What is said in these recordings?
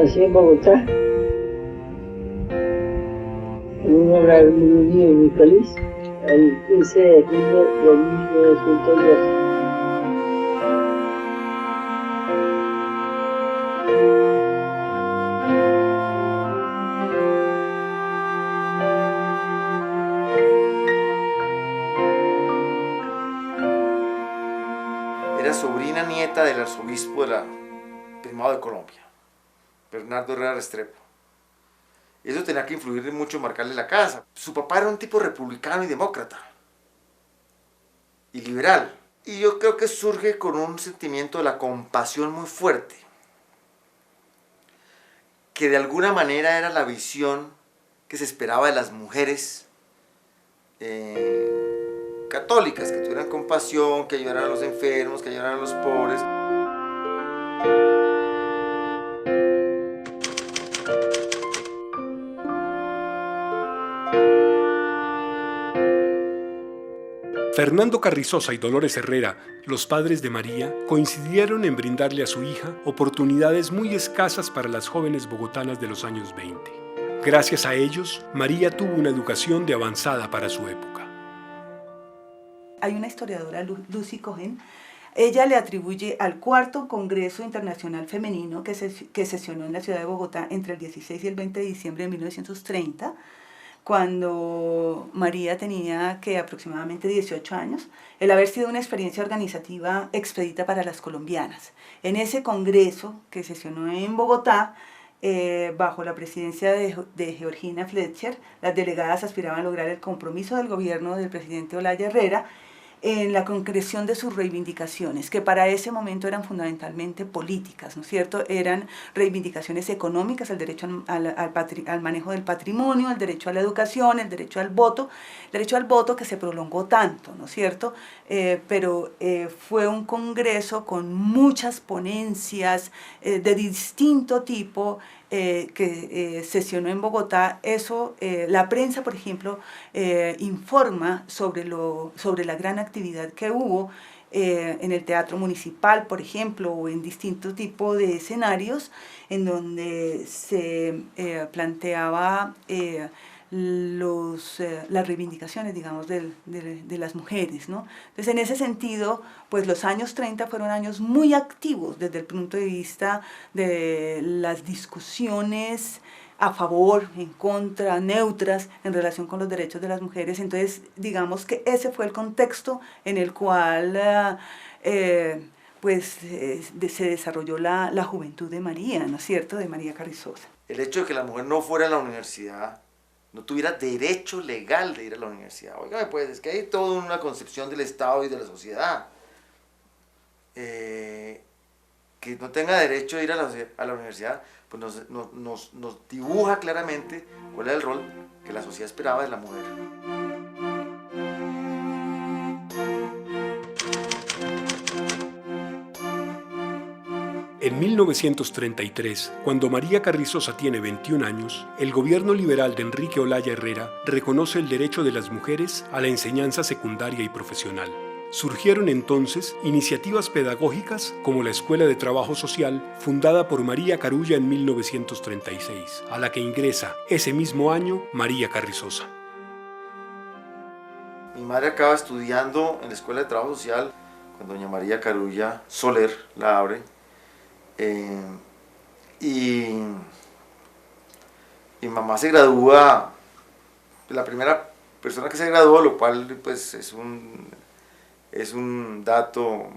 Nací en Bogotá, en un hogar muy unido y muy feliz, el 15 de junio de 1912. Era sobrina nieta del arzobispo de la Primado de Colombia, Bernardo Herrera Restrepo. Eso tenía que influir mucho en marcarle la casa. Su papá era un tipo republicano y demócrata, y liberal. Y yo creo que surge con un sentimiento de la compasión muy fuerte, que de alguna manera era la visión que se esperaba de las mujeres católicas, que tuvieran compasión, que ayudaran a los enfermos, que ayudaran a los pobres. Fernando Carrizosa y Dolores Herrera, los padres de María, coincidieron en brindarle a su hija oportunidades muy escasas para las jóvenes bogotanas de los años 20. Gracias a ellos, María tuvo una educación de avanzada para su época. Hay una historiadora, Lucy Cohen. Ella le atribuye al cuarto Congreso Internacional Femenino que sesionó en la ciudad de Bogotá entre el 16 y el 20 de diciembre de 1930, cuando María tenía aproximadamente 18 años, el haber sido una experiencia organizativa expedita para las colombianas. En ese congreso que sesionó en Bogotá, bajo la presidencia de Georgina Fletcher, las delegadas aspiraban a lograr el compromiso del gobierno del presidente Olaya Herrera en la concreción de sus reivindicaciones, que para ese momento eran fundamentalmente políticas, ¿no es cierto? Eran reivindicaciones económicas, el derecho al manejo del patrimonio, el derecho a la educación, el derecho al voto que se prolongó tanto, ¿no es cierto? Pero fue un congreso con muchas ponencias de distinto tipo, que sesionó en Bogotá. Eso, la prensa, por ejemplo, informa sobre la gran actividad que hubo en el Teatro Municipal, por ejemplo, o en distintos tipos de escenarios en donde se planteaba las reivindicaciones, digamos, de las mujeres, ¿no? Entonces, en ese sentido, pues los años 30 fueron años muy activos desde el punto de vista de las discusiones a favor, en contra, neutras, en relación con los derechos de las mujeres. Entonces, digamos que ese fue el contexto en el cual se desarrolló la juventud de María, ¿no es cierto?, de María Carrizosa. El hecho de que la mujer no fuera a la universidad, no tuviera derecho legal de ir a la universidad. Óigame, pues, es que hay toda una concepción del Estado y de la sociedad. Que no tenga derecho de ir a la universidad, pues nos dibuja claramente cuál es el rol que la sociedad esperaba de la mujer. En 1933, cuando María Carrizosa tiene 21 años, el gobierno liberal de Enrique Olaya Herrera reconoce el derecho de las mujeres a la enseñanza secundaria y profesional. Surgieron entonces iniciativas pedagógicas como la Escuela de Trabajo Social, fundada por María Carulla en 1936, a la que ingresa ese mismo año María Carrizosa. Mi madre acaba estudiando en la Escuela de Trabajo Social cuando doña María Carulla Soler la abre. Y mi mamá se gradúa, la primera persona que se graduó, lo cual pues es un dato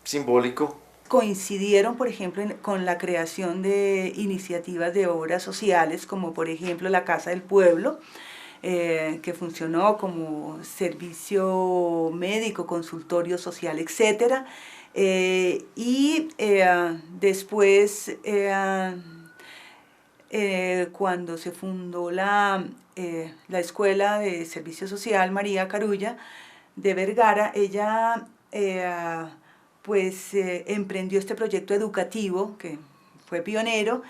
simbólico. Coincidieron, por ejemplo, con la creación de iniciativas de obras sociales, como por ejemplo la Casa del Pueblo, que funcionó como servicio médico, consultorio social, etc. Después, cuando se fundó la Escuela de Servicio Social María Carulla de Vergara, ella emprendió este proyecto educativo que fue pionero,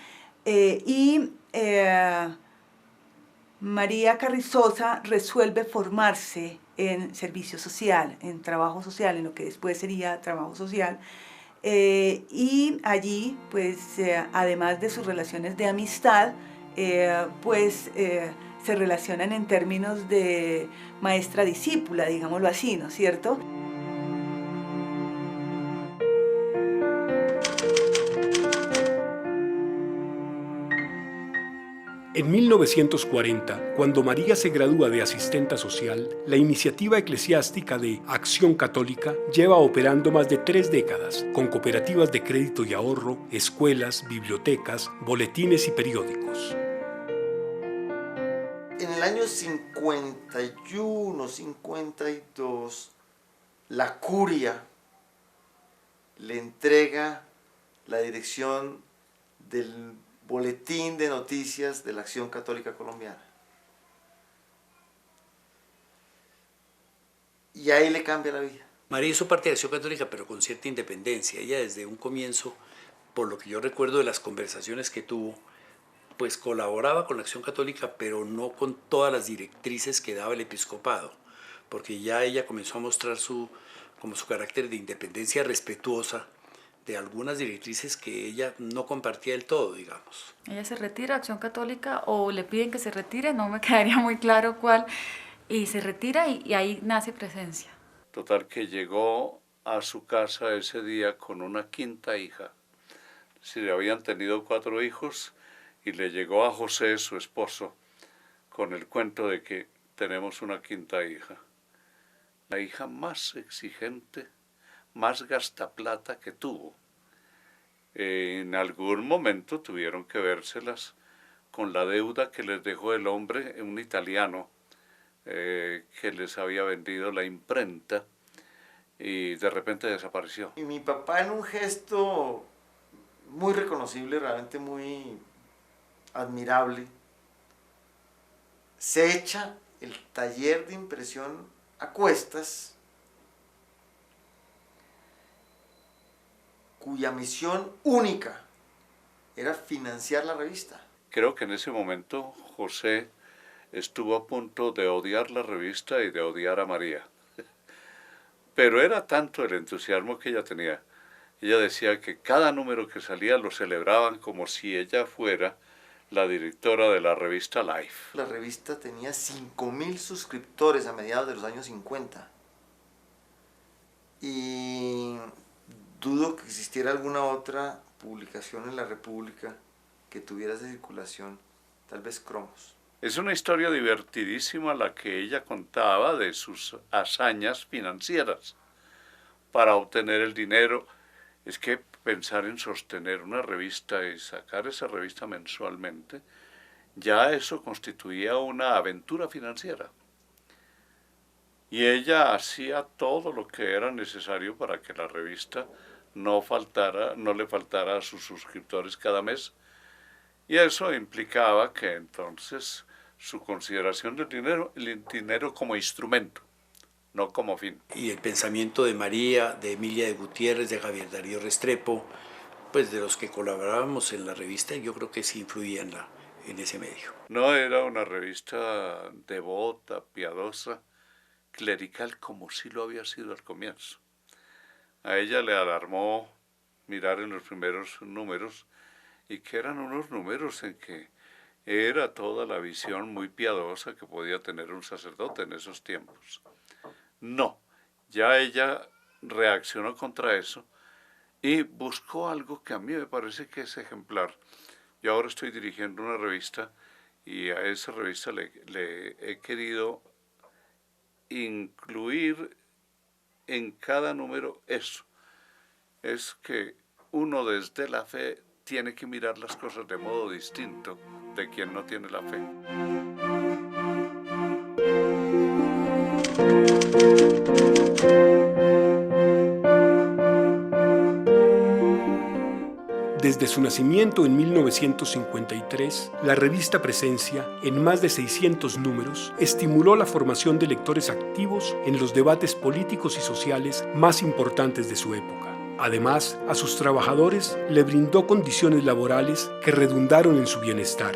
María Carrizosa resuelve formarse en servicio social, en trabajo social, en lo que después sería trabajo social, Y allí, pues, además de sus relaciones de amistad, se relacionan en términos de maestra-discípula, digámoslo así, ¿no es cierto? En 1940, cuando María se gradúa de asistenta social, la iniciativa eclesiástica de Acción Católica lleva operando más de 3 décadas, con cooperativas de crédito y ahorro, escuelas, bibliotecas, boletines y periódicos. En el año 51, 52, la curia le entrega la dirección del Boletín de Noticias de la Acción Católica Colombiana. Y ahí le cambia la vida. María hizo parte de Acción Católica, pero con cierta independencia. Ella desde un comienzo, por lo que yo recuerdo de las conversaciones que tuvo, pues colaboraba con la Acción Católica, pero no con todas las directrices que daba el episcopado, porque ya ella comenzó a mostrar su carácter de independencia respetuosa de algunas directrices que ella no compartía del todo, digamos. Ella se retira de Acción Católica o le piden que se retire, no me quedaría muy claro cuál, y se retira y ahí nace Presencia. Total que llegó a su casa ese día con una quinta hija. Si le habían tenido 4 hijos y le llegó a José, su esposo, con el cuento de que tenemos una quinta hija. La hija más exigente, más gastaplata que tuvo. En algún momento tuvieron que vérselas con la deuda que les dejó el hombre, un italiano, que les había vendido la imprenta y de repente desapareció. Y mi papá, en un gesto muy reconocible, realmente muy admirable, se echa el taller de impresión a cuestas, cuya misión única era financiar la revista. Creo que en ese momento José estuvo a punto de odiar la revista y de odiar a María. Pero era tanto el entusiasmo que ella tenía. Ella decía que cada número que salía lo celebraban como si ella fuera la directora de la revista Life. La revista tenía 5.000 suscriptores a mediados de los años 50. Y dudo que existiera alguna otra publicación en la República que tuviera esa circulación, tal vez Cromos. Es una historia divertidísima la que ella contaba de sus hazañas financieras para obtener el dinero. Es que pensar en sostener una revista y sacar esa revista mensualmente, ya eso constituía una aventura financiera. Y ella hacía todo lo que era necesario para que la revista no le faltara a sus suscriptores cada mes. Y eso implicaba que entonces su consideración del dinero, el dinero como instrumento, no como fin. Y el pensamiento de María, de Emilia de Gutiérrez, de Javier Darío Restrepo, pues de los que colaborábamos en la revista, yo creo que sí influía en ese medio. No era una revista devota, piadosa, clerical, como sí lo había sido al comienzo. A ella le alarmó mirar en los primeros números, y que eran unos números en que era toda la visión muy piadosa que podía tener un sacerdote en esos tiempos. No, ya ella reaccionó contra eso y buscó algo que a mí me parece que es ejemplar. Yo ahora estoy dirigiendo una revista y a esa revista le he querido incluir en cada número eso. Es que uno desde la fe tiene que mirar las cosas de modo distinto de quien no tiene la fe. Desde su nacimiento en 1953, la revista Presencia, en más de 600 números, estimuló la formación de lectores activos en los debates políticos y sociales más importantes de su época. Además, a sus trabajadores le brindó condiciones laborales que redundaron en su bienestar.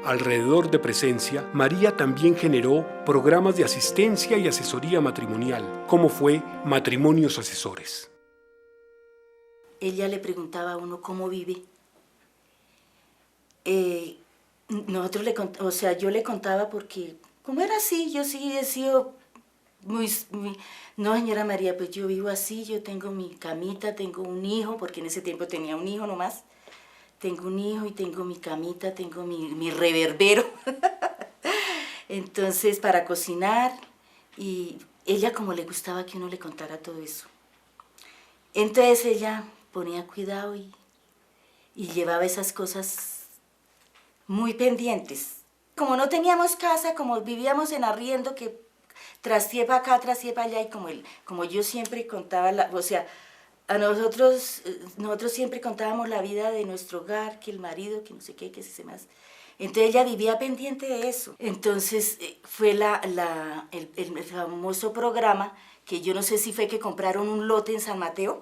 Alrededor de Presencia, María también generó programas de asistencia y asesoría matrimonial, como fue Matrimonios Asesores. ella le preguntaba a uno cómo vive. Nosotros o sea, yo le contaba porque, como era así, yo sí he sido no, señora María, pues yo vivo así, yo tengo mi camita, tengo un hijo, porque en ese tiempo tenía un hijo nomás. Tengo un hijo y tengo mi camita, tengo mi reverbero. Entonces, para cocinar, y ella como le gustaba que uno le contara todo eso. Entonces ella ponía cuidado y llevaba esas cosas muy pendientes. Como no teníamos casa, como vivíamos en arriendo, que trastié para acá, trastié para allá, y como yo siempre contaba, o sea, a nosotros siempre contábamos la vida de nuestro hogar, que el marido, que no sé qué, que se más. Entonces ella vivía pendiente de eso. Entonces fue el famoso programa, que yo no sé si fue que compraron un lote en San Mateo,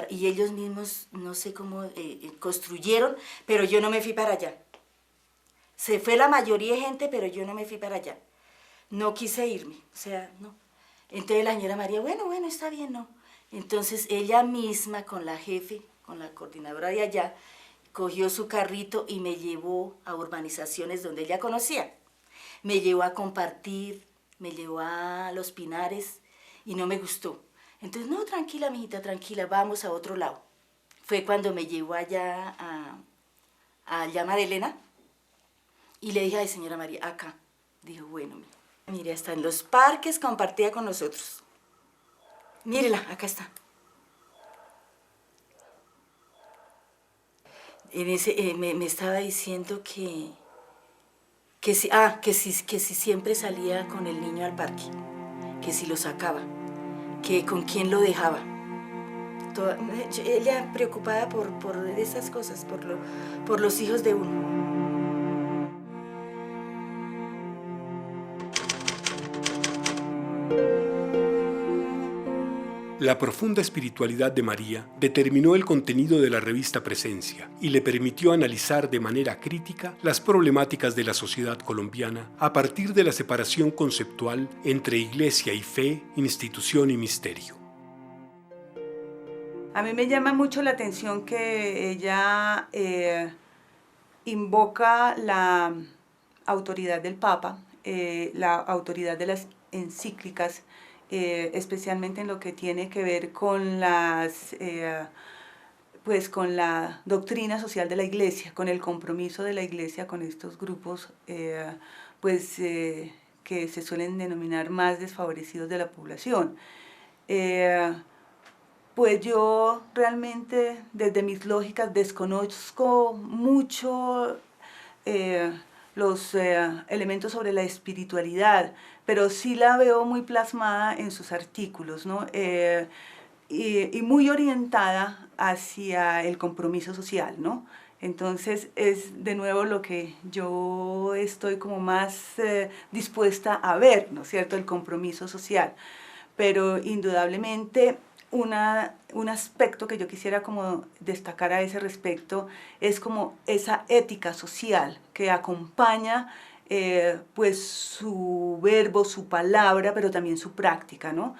y ellos mismos, no sé cómo, construyeron, pero yo no me fui para allá. Se fue la mayoría de gente, pero yo no me fui para allá. No quise irme, o sea, no. Entonces la señora María, bueno, está bien, no. Entonces ella misma, con la jefe, con la coordinadora de allá, cogió su carrito y me llevó a urbanizaciones donde ella conocía. Me llevó a Compartir, me llevó a Los Pinares y no me gustó. Entonces, no, tranquila, mijita, tranquila, vamos a otro lado. Fue cuando me llevó allá a Llama de Elena y le dije, ay, señora María, acá. Dijo, bueno, mire, hasta en los parques compartía con nosotros. Mírela, acá está. En ese, me estaba diciendo que si siempre salía con el niño al parque, que si lo sacaba, que con quién lo dejaba. Ella preocupada por esas cosas, por los hijos de uno. La profunda espiritualidad de María determinó el contenido de la revista Presencia y le permitió analizar de manera crítica las problemáticas de la sociedad colombiana a partir de la separación conceptual entre iglesia y fe, institución y misterio. A mí me llama mucho la atención que ella invoca la autoridad del Papa, la autoridad de las encíclicas, especialmente en lo que tiene que ver con con la doctrina social de la Iglesia, con el compromiso de la Iglesia con estos grupos que se suelen denominar más desfavorecidos de la población. Pues yo realmente desde mis lógicas desconozco mucho los elementos sobre la espiritualidad, pero sí la veo muy plasmada en sus artículos, ¿no? Y muy orientada hacia el compromiso social, ¿no? Entonces es de nuevo lo que yo estoy como más dispuesta a ver, ¿no es cierto?, el compromiso social. Pero indudablemente un aspecto que yo quisiera como destacar a ese respecto es como esa ética social que acompaña pues su verbo, su palabra, pero también su práctica, ¿no?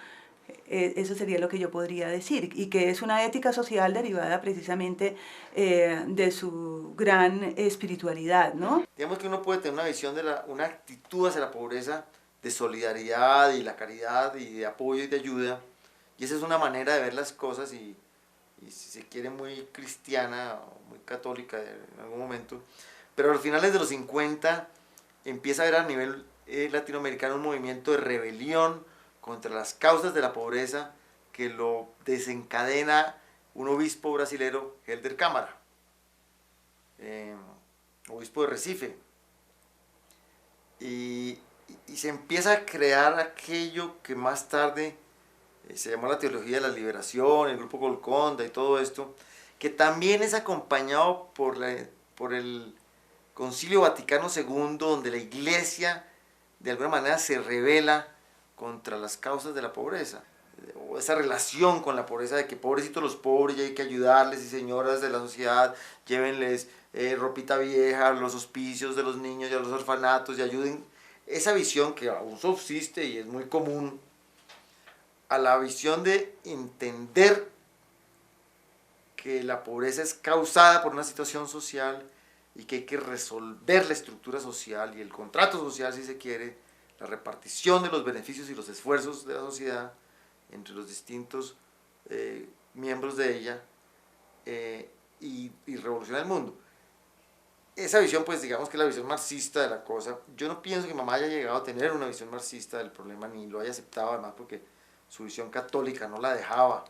Eso sería lo que yo podría decir, y que es una ética social derivada precisamente de su gran espiritualidad, ¿no? Digamos que uno puede tener una visión una actitud hacia la pobreza de solidaridad y la caridad y de apoyo y de ayuda, y esa es una manera de ver las cosas y si se quiere muy cristiana o muy católica en algún momento, pero a los finales de los 50 empieza a haber a nivel latinoamericano un movimiento de rebelión contra las causas de la pobreza que lo desencadena un obispo brasilero, Helder Câmara, obispo de Recife, y se empieza a crear aquello que más tarde se llamó la teología de la liberación, el grupo Golconda y todo esto, que también es acompañado por el Concilio Vaticano II, donde la Iglesia de alguna manera se revela contra las causas de la pobreza, o esa relación con la pobreza de que pobrecitos los pobres y hay que ayudarles, y señoras de la sociedad, llévenles ropita vieja a los hospicios de los niños y a los orfanatos y ayuden. Esa visión que aún subsiste y es muy común, a la visión de entender que la pobreza es causada por una situación social y que hay que resolver la estructura social y el contrato social, si se quiere, la repartición de los beneficios y los esfuerzos de la sociedad entre los distintos miembros de ella y revolucionar el mundo. Esa visión, pues digamos que es la visión marxista de la cosa. Yo no pienso que mamá haya llegado a tener una visión marxista del problema, ni lo haya aceptado, además porque su visión católica no la dejaba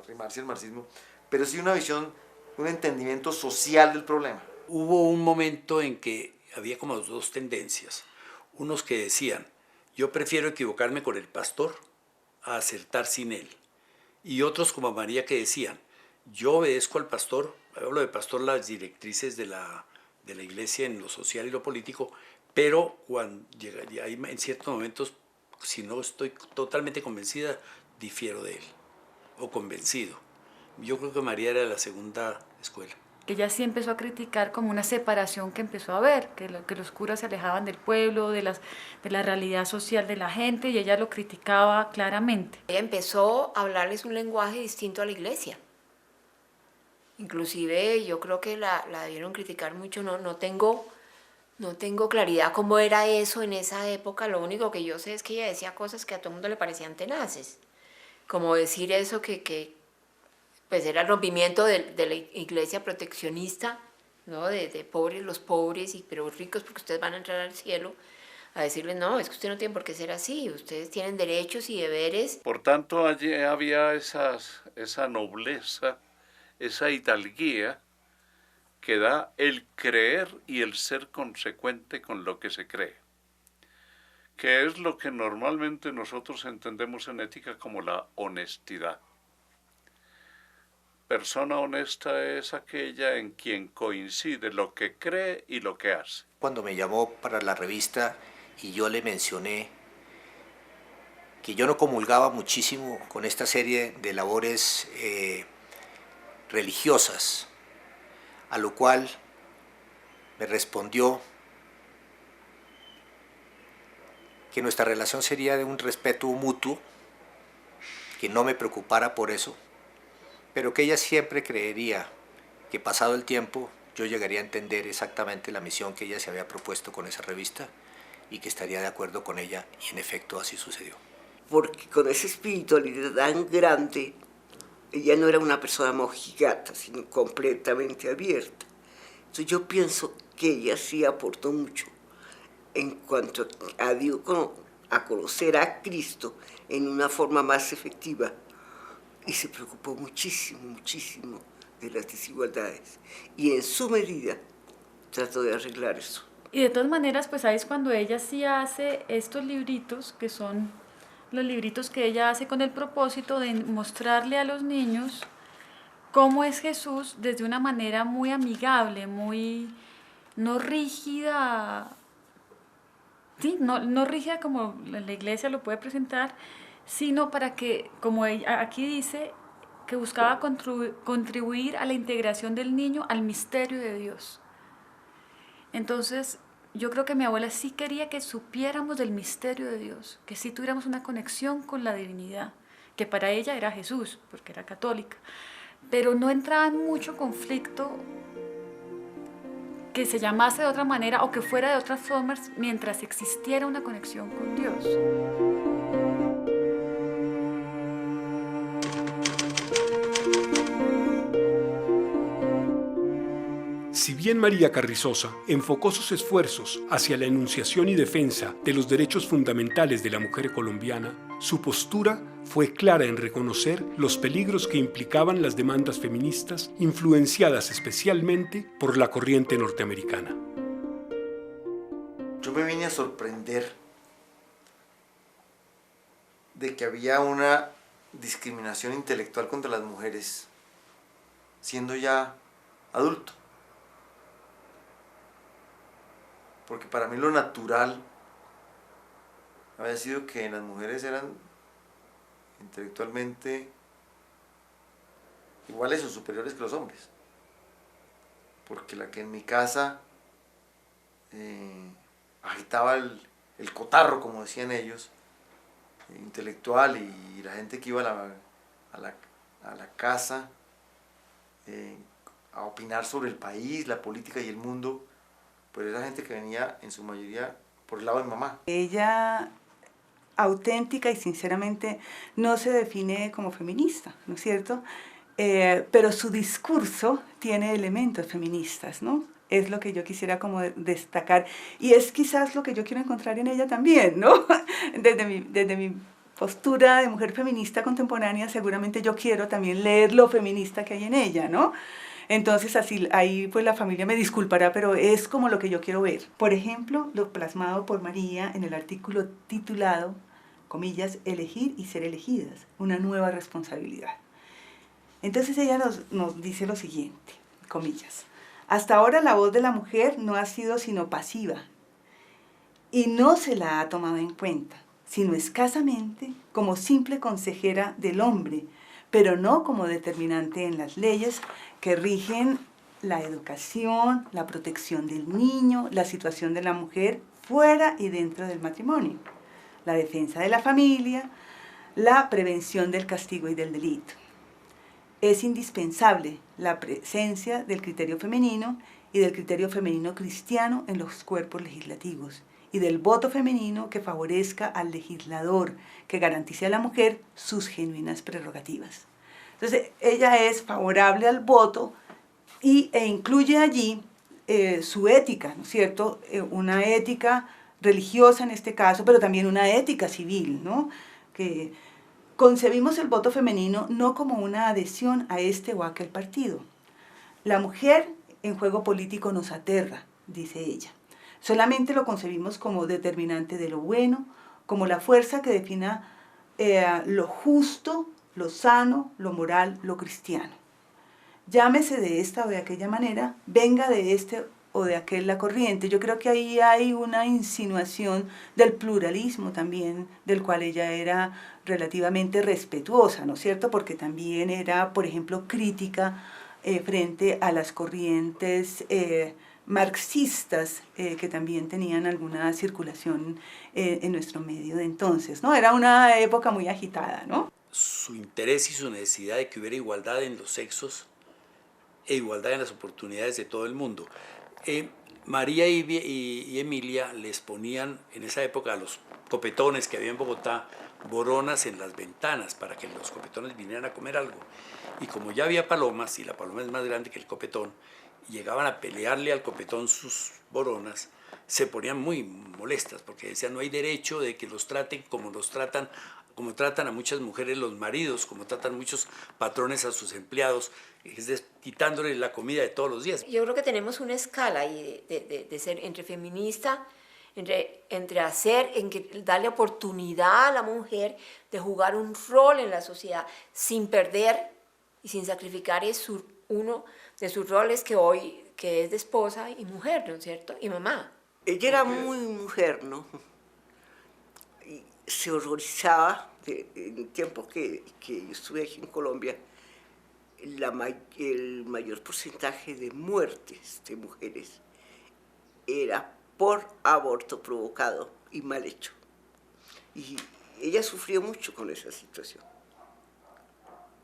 arrimarse al marxismo, pero sí una visión, un entendimiento social del problema. Hubo un momento en que había como dos tendencias. Unos que decían, yo prefiero equivocarme con el pastor a acertar sin él. Y otros como María que decían, yo obedezco al pastor, hablo de pastor, las directrices de la iglesia en lo social y lo político, pero cuando llega, hay en ciertos momentos, si no estoy totalmente convencida, difiero de él, o convencido. Yo creo que María era de la segunda escuela. Ella sí empezó a criticar como una separación que empezó a haber, que los curas se alejaban del pueblo, de la realidad social de la gente, y ella lo criticaba claramente. Ella empezó a hablarles un lenguaje distinto a la iglesia. Inclusive yo creo que la debieron criticar mucho, no tengo claridad cómo era eso en esa época. Lo único que yo sé es que ella decía cosas que a todo el mundo le parecían tenaces, como decir eso que pues era el rompimiento de la iglesia proteccionista, ¿no? De pobres los pobres, pero ricos porque ustedes van a entrar al cielo, a decirles, no, es que usted no tiene por qué ser así, ustedes tienen derechos y deberes. Por tanto, allí había esa nobleza, esa hidalguía que da el creer y el ser consecuente con lo que se cree, que es lo que normalmente nosotros entendemos en ética como la honestidad. Persona honesta es aquella en quien coincide lo que cree y lo que hace. Cuando me llamó para la revista y yo le mencioné que yo no comulgaba muchísimo con esta serie de labores religiosas, a lo cual me respondió que nuestra relación sería de un respeto mutuo, que no me preocupara por eso, pero que ella siempre creería que pasado el tiempo yo llegaría a entender exactamente la misión que ella se había propuesto con esa revista y que estaría de acuerdo con ella, y en efecto así sucedió. Porque con esa espiritualidad tan grande, ella no era una persona mojigata, sino completamente abierta. Entonces yo pienso que ella sí aportó mucho en cuanto a Dios, a conocer a Cristo en una forma más efectiva. Y se preocupó muchísimo, muchísimo de las desigualdades. Y en su medida trató de arreglar eso. Y de todas maneras, pues ahí es cuando ella sí hace estos libritos, que son los libritos que ella hace con el propósito de mostrarle a los niños cómo es Jesús desde una manera muy amigable, muy no rígida, sí, no rígida como la iglesia lo puede presentar, sino para que, como ella aquí dice, que buscaba contribuir a la integración del niño al misterio de Dios. Entonces, yo creo que mi abuela sí quería que supiéramos del misterio de Dios, que sí tuviéramos una conexión con la divinidad, que para ella era Jesús, porque era católica, pero no entraba en mucho conflicto que se llamase de otra manera o que fuera de otras formas mientras existiera una conexión con Dios. Si bien María Carrizosa enfocó sus esfuerzos hacia la enunciación y defensa de los derechos fundamentales de la mujer colombiana, su postura fue clara en reconocer los peligros que implicaban las demandas feministas, influenciadas especialmente por la corriente norteamericana. Yo me vine a sorprender de que había una discriminación intelectual contra las mujeres siendo ya adulto. Porque para mí lo natural había sido que las mujeres eran intelectualmente iguales o superiores que los hombres. Porque la que en mi casa agitaba el cotarro, como decían ellos, intelectual, y la gente que iba a a la casa, a opinar sobre el país, la política y el mundo, pues era gente que venía en su mayoría por el lado de mi mamá. Ella, auténtica y sinceramente, no se define como feminista, ¿no es cierto? Pero su discurso tiene elementos feministas, ¿no? Es lo que yo quisiera como destacar. Y es quizás lo que yo quiero encontrar en ella también, ¿no? Desde mi postura de mujer feminista contemporánea, seguramente yo quiero también leer lo feminista que hay en ella, ¿no? Entonces, así, ahí pues la familia me disculpará, pero es como lo que yo quiero ver. Por ejemplo, lo plasmado por María en el artículo titulado, comillas, elegir y ser elegidas, una nueva responsabilidad. Entonces ella nos dice lo siguiente, comillas, hasta ahora la voz de la mujer no ha sido sino pasiva y no se la ha tomado en cuenta, sino escasamente como simple consejera del hombre, pero no como determinante en las leyes que rigen la educación, la protección del niño, la situación de la mujer fuera y dentro del matrimonio, la defensa de la familia, la prevención del castigo y del delito. Es indispensable la presencia del criterio femenino y del criterio femenino cristiano en los cuerpos legislativos y del voto femenino que favorezca al legislador, que garantice a la mujer sus genuinas prerrogativas. Entonces, ella es favorable al voto e incluye allí su ética, ¿no es cierto? Una ética religiosa en este caso, pero también una ética civil, ¿no? Que concebimos el voto femenino no como una adhesión a este o aquel partido. La mujer en juego político nos aterra, dice ella. Solamente lo concebimos como determinante de lo bueno, como la fuerza que defina lo justo, lo sano, lo moral, lo cristiano. Llámese de esta o de aquella manera, venga de este o de aquel la corriente. Yo creo que ahí hay una insinuación del pluralismo también, del cual ella era relativamente respetuosa, ¿no es cierto? Porque también era, por ejemplo, crítica frente a las corrientes marxistas que también tenían alguna circulación en nuestro medio de entonces, ¿no? Era una época muy agitada, ¿no? Su interés y su necesidad de que hubiera igualdad en los sexos e igualdad en las oportunidades de todo el mundo. María y Emilia les ponían en esa época a los copetones que había en Bogotá boronas en las ventanas para que los copetones vinieran a comer algo. Y como ya había palomas, y la paloma es más grande que el copetón, llegaban a pelearle al copetón sus boronas, se ponían muy molestas porque decían no hay derecho de que los traten como tratan a muchas mujeres los maridos, como tratan muchos patrones a sus empleados, es decir, quitándoles la comida de todos los días. Yo creo que tenemos una escala ahí de ser entre feminista, entre hacer, darle oportunidad a la mujer de jugar un rol en la sociedad sin perder y sin sacrificar uno de sus roles que es de esposa y mujer, ¿no es cierto? Y mamá. Ella era muy mujer, ¿no? Y se horrorizaba en tiempos que yo estuve aquí en Colombia, el mayor porcentaje de muertes de mujeres era por aborto provocado y mal hecho. Y ella sufrió mucho con esa situación,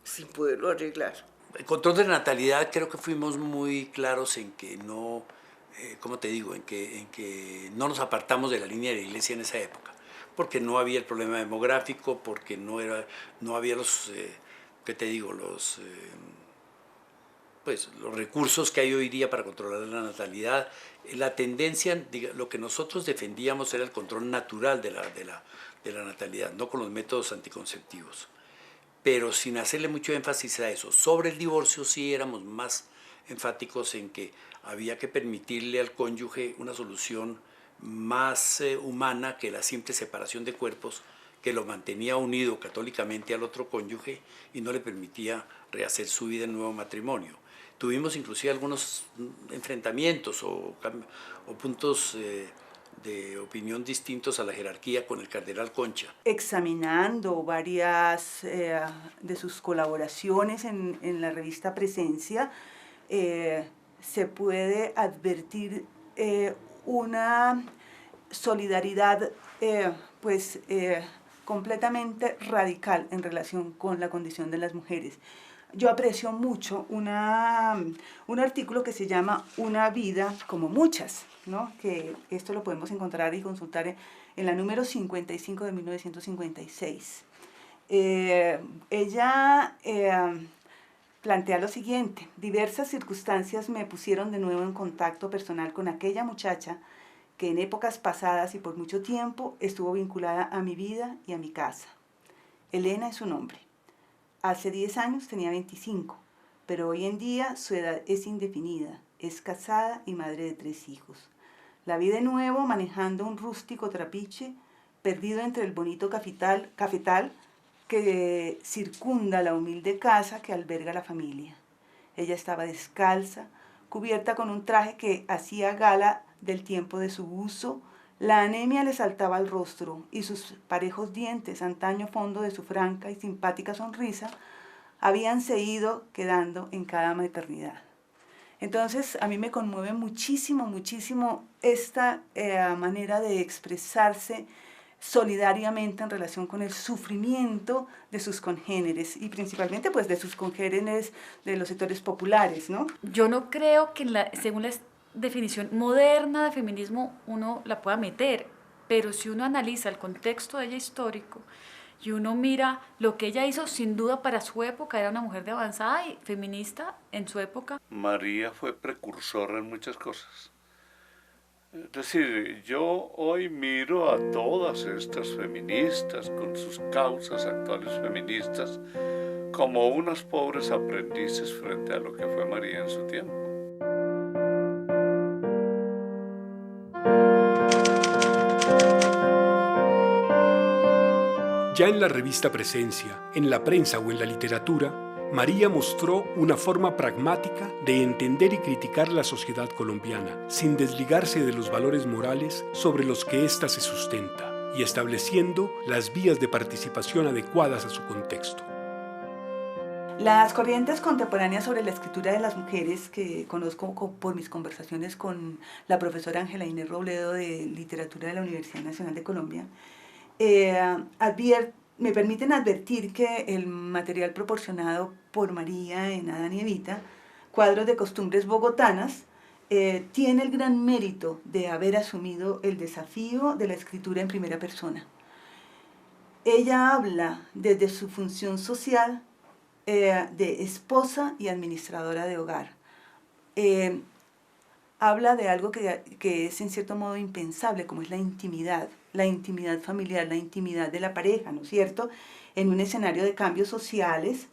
sin poderlo arreglar. El control de natalidad creo que fuimos muy claros en que no, ¿cómo te digo? En que no nos apartamos de la línea de la iglesia en esa época, porque no había el problema demográfico, porque no había los, ¿qué te digo? Los recursos que hay hoy día para controlar la natalidad. La tendencia, lo que nosotros defendíamos era el control natural de la natalidad, no con los métodos anticonceptivos, pero sin hacerle mucho énfasis a eso. Sobre el divorcio sí éramos más enfáticos en que había que permitirle al cónyuge una solución más humana que la simple separación de cuerpos, que lo mantenía unido católicamente al otro cónyuge y no le permitía rehacer su vida en nuevo matrimonio. Tuvimos inclusive algunos enfrentamientos o puntos de opinión distintos a la jerarquía con el cardenal Concha. Examinando varias de sus colaboraciones en la revista Presencia, se puede advertir una solidaridad completamente radical en relación con la condición de las mujeres. Yo aprecio mucho un artículo que se llama Una vida como muchas, ¿no? Que esto lo podemos encontrar y consultar en la número 55 de 1956. Ella plantea lo siguiente: diversas circunstancias me pusieron de nuevo en contacto personal con aquella muchacha que en épocas pasadas y por mucho tiempo estuvo vinculada a mi vida y a mi casa. Elena es su nombre. Hace 10 años tenía 25, pero hoy en día su edad es indefinida. Es casada y madre de 3 hijos. La vi de nuevo manejando un rústico trapiche, perdido entre el bonito cafetal que circunda la humilde casa que alberga la familia. Ella estaba descalza, cubierta con un traje que hacía gala del tiempo de su uso. La anemia le saltaba al rostro y sus parejos dientes, antaño fondo de su franca y simpática sonrisa, habíanse ido quedando en cada maternidad. Entonces, a mí me conmueve muchísimo, muchísimo esta manera de expresarse solidariamente en relación con el sufrimiento de sus congéneres y principalmente pues de sus congéneres de los sectores populares, ¿no? Yo no creo que según la definición moderna de feminismo uno la pueda meter, pero si uno analiza el contexto de ella histórico y uno mira lo que ella hizo, sin duda para su época era una mujer de avanzada y feminista en su época. María fue precursora en muchas cosas. Es decir, yo hoy miro a todas estas feministas con sus causas actuales feministas como unas pobres aprendices frente a lo que fue María en su tiempo. Ya en la revista Presencia, en la prensa o en la literatura, María mostró una forma pragmática de entender y criticar la sociedad colombiana, sin desligarse de los valores morales sobre los que ésta se sustenta, y estableciendo las vías de participación adecuadas a su contexto. Las corrientes contemporáneas sobre la escritura de las mujeres, que conozco por mis conversaciones con la profesora Ángela Inés Robledo de Literatura de la Universidad Nacional de Colombia, me permiten advertir que el material proporcionado por María en Adán y Evita, Cuadros de costumbres bogotanas, tiene el gran mérito de haber asumido el desafío de la escritura en primera persona. Ella habla desde su función social de esposa y administradora de hogar. Habla de algo que es en cierto modo impensable, como es la intimidad familiar, la intimidad de la pareja, ¿no es cierto? En un escenario de cambios sociales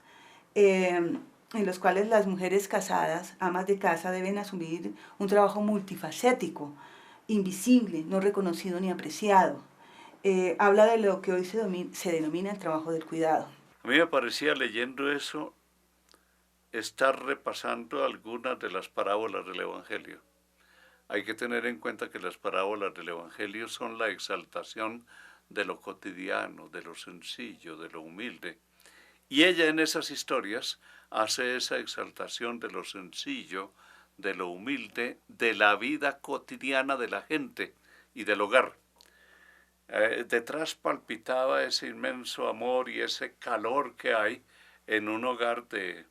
en los cuales las mujeres casadas, amas de casa, deben asumir un trabajo multifacético, invisible, no reconocido ni apreciado. Habla de lo que hoy se denomina el trabajo del cuidado. A mí me parecía, leyendo eso, estar repasando algunas de las parábolas del Evangelio. Hay que tener en cuenta que las parábolas del Evangelio son la exaltación de lo cotidiano, de lo sencillo, de lo humilde. Y ella en esas historias hace esa exaltación de lo sencillo, de lo humilde, de la vida cotidiana de la gente y del hogar. Detrás palpitaba ese inmenso amor y ese calor que hay en un hogar de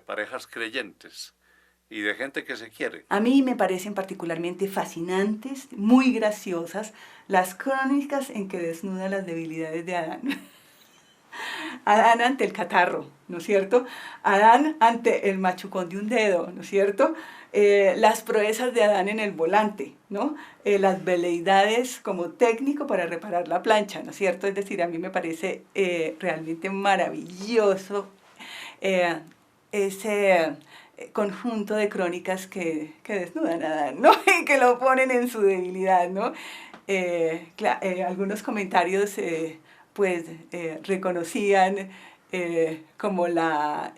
parejas creyentes y de gente que se quiere. A mí me parecen particularmente fascinantes, muy graciosas, las crónicas en que desnuda las debilidades de Adán. Adán ante el catarro, ¿no es cierto? Adán ante el machucón de un dedo, ¿no es cierto? Las proezas de Adán en el volante, ¿no? Las veleidades como técnico para reparar la plancha, ¿no es cierto? Es decir, a mí me parece realmente maravilloso ese conjunto de crónicas que desnudan a Adán, ¿no? Y que lo ponen en su debilidad, ¿no? Algunos comentarios reconocían como la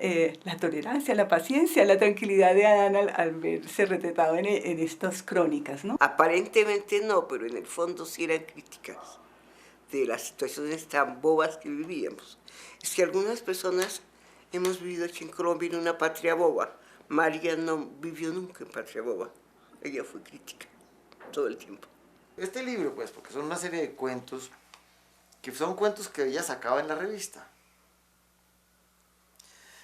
tolerancia, la paciencia, la tranquilidad de Adán al verse retratado en estas crónicas, ¿no? Aparentemente no, pero en el fondo sí eran críticas de las situaciones tan bobas que vivíamos. Es que algunas personas hemos vivido aquí en Colombia en una patria boba. María no vivió nunca en patria boba. Ella fue crítica todo el tiempo. Este libro, pues, porque son una serie de cuentos que son cuentos que ella sacaba en la revista.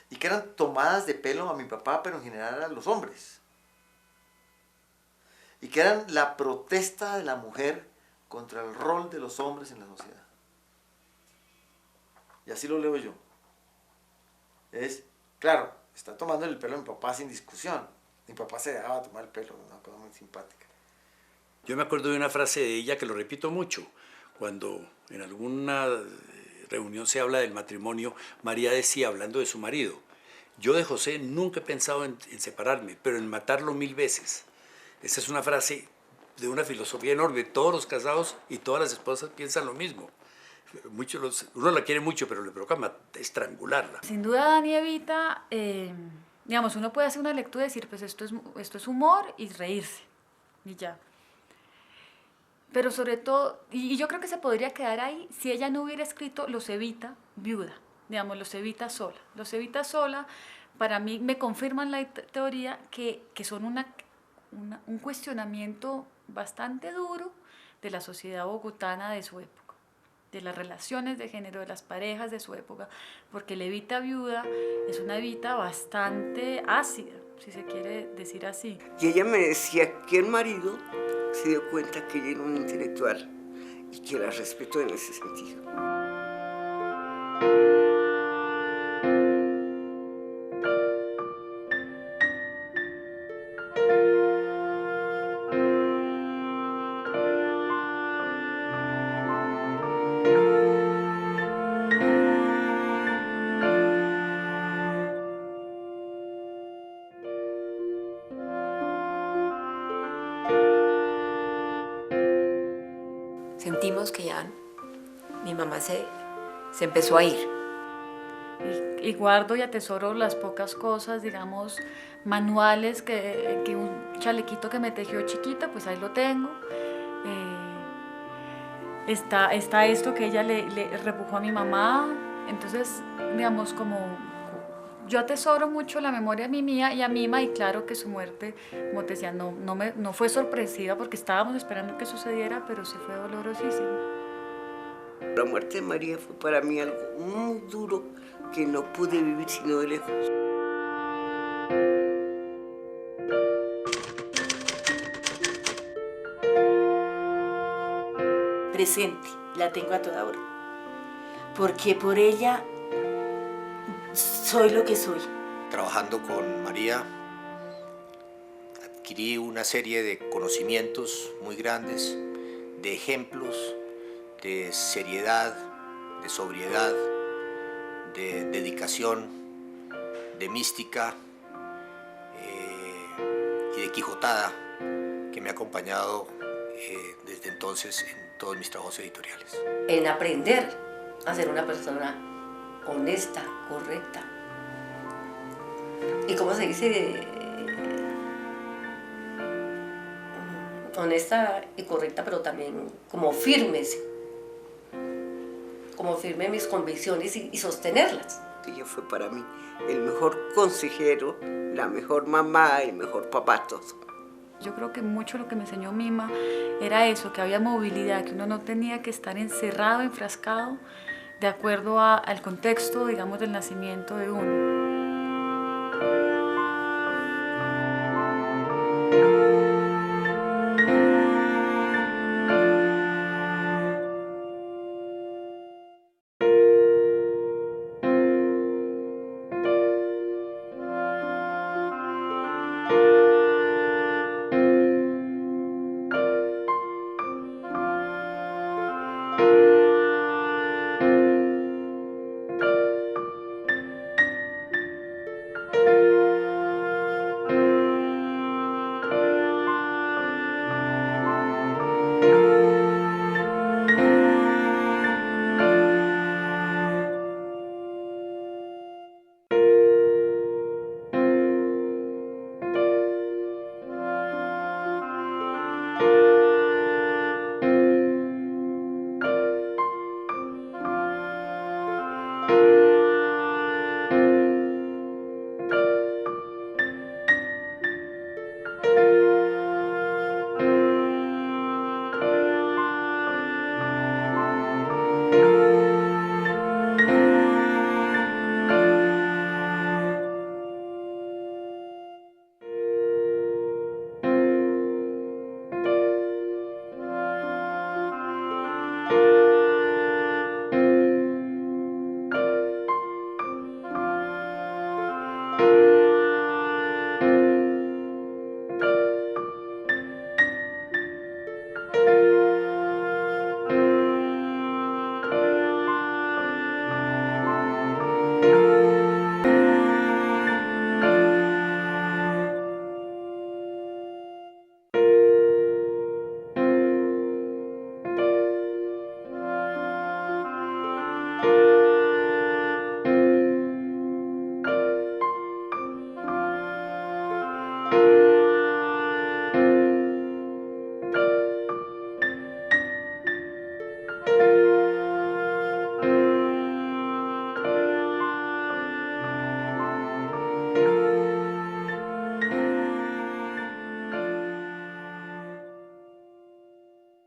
Y que eran tomadas de pelo a mi papá, pero en general a los hombres. Y que eran la protesta de la mujer contra el rol de los hombres en la sociedad. Y así lo leo yo. Es, claro, está tomando el pelo a mi papá sin discusión. Mi papá se dejaba tomar el pelo, una cosa muy simpática. Yo me acuerdo de una frase de ella que lo repito mucho. Cuando en alguna reunión se habla del matrimonio, María decía, hablando de su marido, yo de José nunca he pensado en separarme, pero en matarlo 1000 veces. Esa es una frase de una filosofía enorme. Todos los casados y todas las esposas piensan lo mismo. Uno la quiere mucho, pero le provoca estrangularla. Sin duda, Dani Evita, digamos, uno puede hacer una lectura y decir, pues esto es humor y reírse, y ya. Pero sobre todo, y yo creo que se podría quedar ahí si ella no hubiera escrito Los Evita viuda, digamos, Los Evita sola. Los Evita sola, para mí, me confirman la teoría que son un cuestionamiento bastante duro de la sociedad bogotana de su época, de las relaciones de género, de las parejas de su época, porque la Evita viuda es una Evita bastante ácida, si se quiere decir así. Y ella me decía que el marido se dio cuenta que ella era un intelectual y que la respetó en ese sentido. Sentimos que ya mi mamá se empezó a ir. Y guardo y atesoro las pocas cosas, digamos, manuales, que un chalequito que me tejió chiquita, pues ahí lo tengo. Está esto que ella le repujó a mi mamá. Entonces, digamos, como yo atesoro mucho la memoria mía y a Mima, y claro que su muerte, como te decía, no fue sorpresiva porque estábamos esperando que sucediera, pero sí fue dolorosísima. La muerte de María fue para mí algo muy duro que no pude vivir sino de lejos. Presente, la tengo a toda hora. Porque por ella soy lo que soy. Trabajando con María, adquirí una serie de conocimientos muy grandes, de ejemplos, de seriedad, de sobriedad, de dedicación, de mística y de quijotada que me ha acompañado desde entonces en todos mis trabajos editoriales. En aprender a ser una persona honesta, correcta. ¿Y cómo se dice? Honesta y correcta, pero también como firmes. Como firme en mis convicciones y sostenerlas. Ella fue para mí el mejor consejero, la mejor mamá, el mejor papá, todo. Yo creo que mucho lo que me enseñó Mima era eso, que había movilidad, que uno no tenía que estar encerrado, enfrascado, de acuerdo al contexto, digamos, del nacimiento de uno.